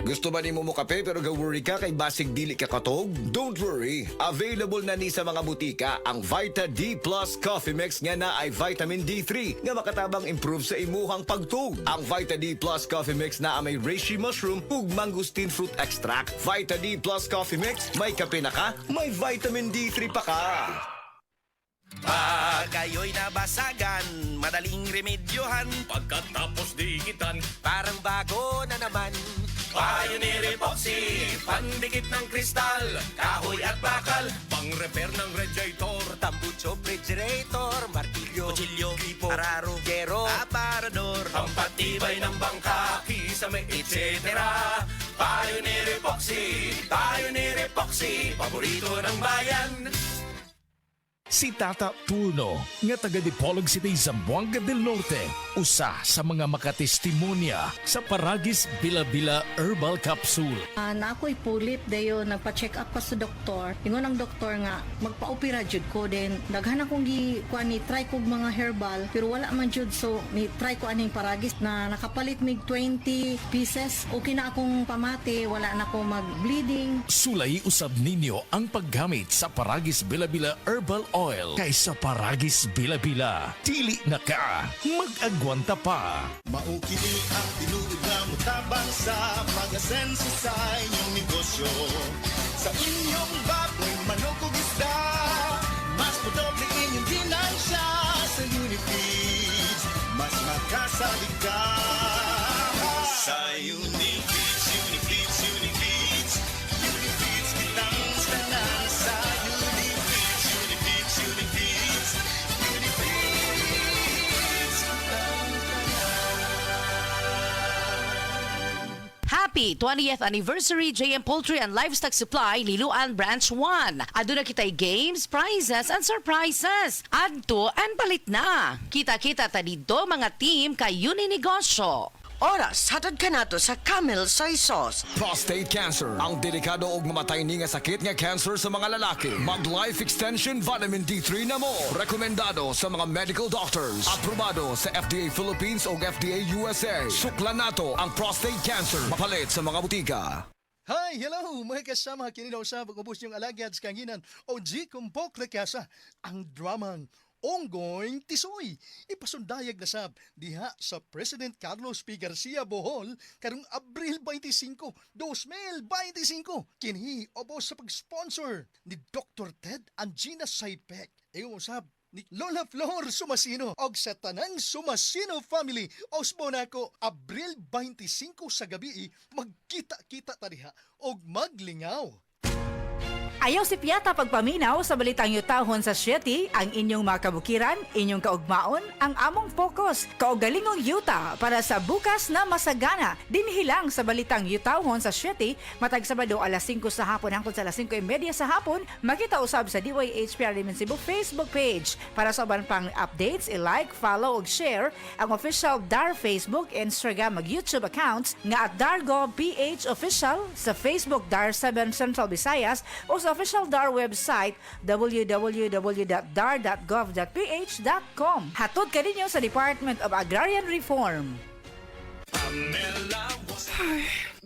Gusto ba ni mo kape pero ga-worry ka kay basig dili ka katog? Don't worry. Available na ni sa mga butika ang Vita D Plus Coffee Mix nga na ay vitamin D3 nga makatabang improve sa imuhang pagtug. Ang Vita D Plus Coffee Mix na may reishi mushroom ug mangosteen fruit extract. Vita D Plus Coffee Mix, may kape na ka, may vitamin D3 pa ka. Pag kayo'y nabasagan, madaling remedyohan. Pagkatapos dikitan, Parang bago na naman. Pioneer Epoxy, pandikit ng kristal, kahoy at bakal, pang-repair ng radiator, Tambucho, refrigerator, martilyo, kutsilyo, gripo, araro, gero, aparador, pampatibay ng bangka, kisame, etc. Pioneer Epoxy, paborito ng bayan. Si Tata Turno, nga taga Dipolog City, Zamboanga del Norte, usa sa mga makatestimonya sa Paragis Bila-Bila Herbal Capsule. Na ako'y pulit dayo nagpa-check up pa sa doktor. Ingon ang doktor nga magpa-opera jud ko din. Daghan akong kuan ni try kog mga herbal pero wala man jud, so ni try ko aning Paragis na nakapalit mig 20 pieces. Okay na akong pamati, wala na ako mag-bleeding. Sulay usab ninyo ang paggamit sa Paragis Bila-Bila Herbal Oil kaysa Paragis Bila-Bila. Dili na ka, mag-agwanta pa. Maukili ang tinuod na mutabang sa pag-asenso sa inyong negosyo. Sa inyong baboy, manok o isda, mas pudoble inyong ginansya sa Unifeeds. Mas makasalig ka sa Unifeeds, Unifeeds, Unifeeds. Unifeeds kitang tanan sa Unifeeds, Unifeeds, Unifeeds. Unifeeds kitang Happy 20th Anniversary JM Poultry and Livestock Supply Liloan Branch 1. Aduna kitay games, prizes, and surprises. Adto and palit na. Kita-kita ta dito mga team kay Uninegosyo. Oras, hatod ka nato sa Camel Soy Sauce. Prostate cancer, ang delikado ug mamatay ni nga sakit nga cancer sa mga lalaki. Mag life extension vitamin D3 na mo. Rekomendado sa mga medical doctors. Aprobado sa FDA Philippines ug FDA USA. Suklan nato ang prostate cancer. Mapalit sa mga butika. Hi, hello mga kasama, kini daw sa pag-ubos yung alagad sa kanginan o G. Kumpok Rekasa, ang dramang Onggoing Tisoy. Ipasundayag na sab diha sa President Carlos P. Garcia Bohol karong Abril 25, 2025. Kini obos sa pag-sponsor ni Dr. Ted Angina Saipec. Iyon usab ni Lola Flor Sumasino og sa tanang Sumasino family. Osbo na ko Abril 25 sa gabi magkita-kita ta diha og maglingaw. Ayaw si Piata pagpaminaw sa balitang yutahon sa Sieti, ang inyong mga kabukiran, inyong kaugmaon, ang among focus, kaugalingong yuta para sa bukas na masagana. Dinhilang sa balitang yutahon sa Sieti, matag Sabado alas 5 sa hapon hangtod sa alas 5:30 sa hapon, makita usab sa DYHPR Limen Cebu Facebook page. Para sa uban pang updates, i-like, follow ug share ang official DAR Facebook, Instagram ug YouTube accounts nga at DarGovPH Official sa Facebook DAR 7 Central Visayas o sa official DAR website www.dar.gov.ph.com. Hatod ka ninyo sa Department of Agrarian Reform.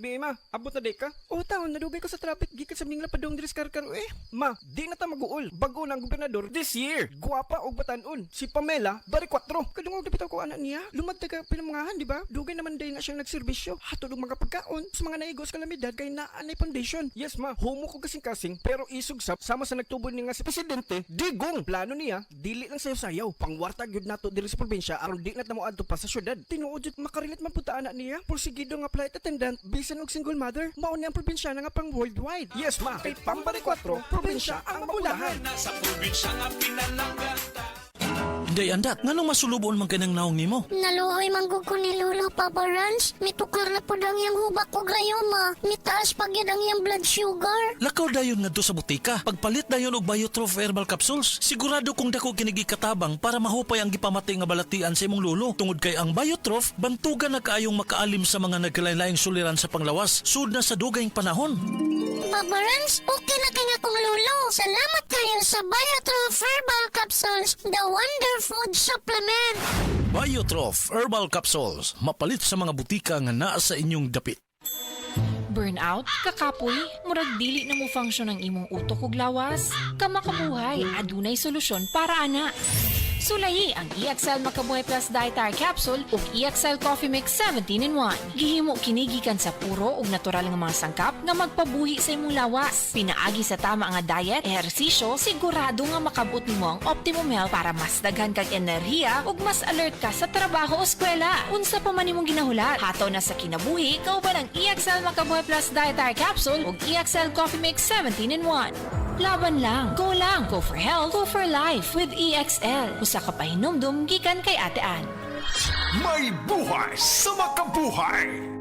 Bima, abot na day ka? O taon, nadugay ko sa traffic, gikan sa mingla padong diris karkaro Ma, di na ta mag-uol. Bago ng gobernador this year. Guwapa og batanon. Si Pamela, bari 4. Kadungog dapit ko anak niya. Lumagta ka pinamangahan, di ba? Dugay naman day na siyang nagserbisyo. Hatod og mga pagkaon sa mga naigos kalamidad kay naanay foundation. Yes ma, humo ko kasing-kasing pero isug sama sa nagtubo ni nga si presidente. Digong plano niya, dili lang sayaw-sayaw. Pangwarta gyud nato diri sa probinsya aron di na ta moadto pa sa syudad. Tinuod jud makarilit man punta anak niya. Porsigido nga flight attendant, bisan og single mother, mao ni ang probinsya nga pang worldwide. Yes ma, kay Pambari 4, probinsya ang magulahan. Sa probinsya nga pinalangga. Day andat, nganong masulubon man kanang naong nimo? Naluoy manggug ko ni Lolo Papa Rans. Mitukar na po dang yung hubak ko gayoma. Mitaas pag yun ang yung blood sugar. Lakaw dayon ngadto sa butika. Pagpalit dayon og Biotrof Herbal Capsules, sigurado kung dako kinigi katabang para mahupay ang gipamati nga balatian sa imong lolo. Tungod kay ang Biotrof, bantugan na kaayong makaalim sa mga nagkalain-laing suliran sa panglawas, sud na sa dugayng panahon. Papa Rans, okay na kaya kong lolo. Salamat kayo sa Biotrof Herbal Capsules, the Wonder Food Supplement. Biotrof Herbal Capsules, mapalit sa mga butika nga naa sa inyong dapit. Burnout, kakapoy, murag dili na mo function ang imong utok ug lawas. Kamakabuhay, adunay solusyon para ana. Sulayi ang EXL Makabuhay Plus Dietary Capsule ug EXL Coffee Mix 17-in-1. Gihimo kini gikan sa puro ug natural nga mga sangkap nga magpabuhi sa imong lawas. Pinaagi sa tama nga diet, ehersisyo, sigurado nga makabot nimo ang optimum health para mas daghan kag enerhiya ug mas alert ka sa trabaho o eskwela. Unsa pa man imong ginahulat, hataw na sa kinabuhi, kauban ang EXL Makabuhay Plus Dietary Capsule ug EXL Coffee Mix 17-in-1. Laban lang, go for health, go for life with EXL. Usa ka pahinumdum gikan kay Ate Ann. May buhay sa makabuhay!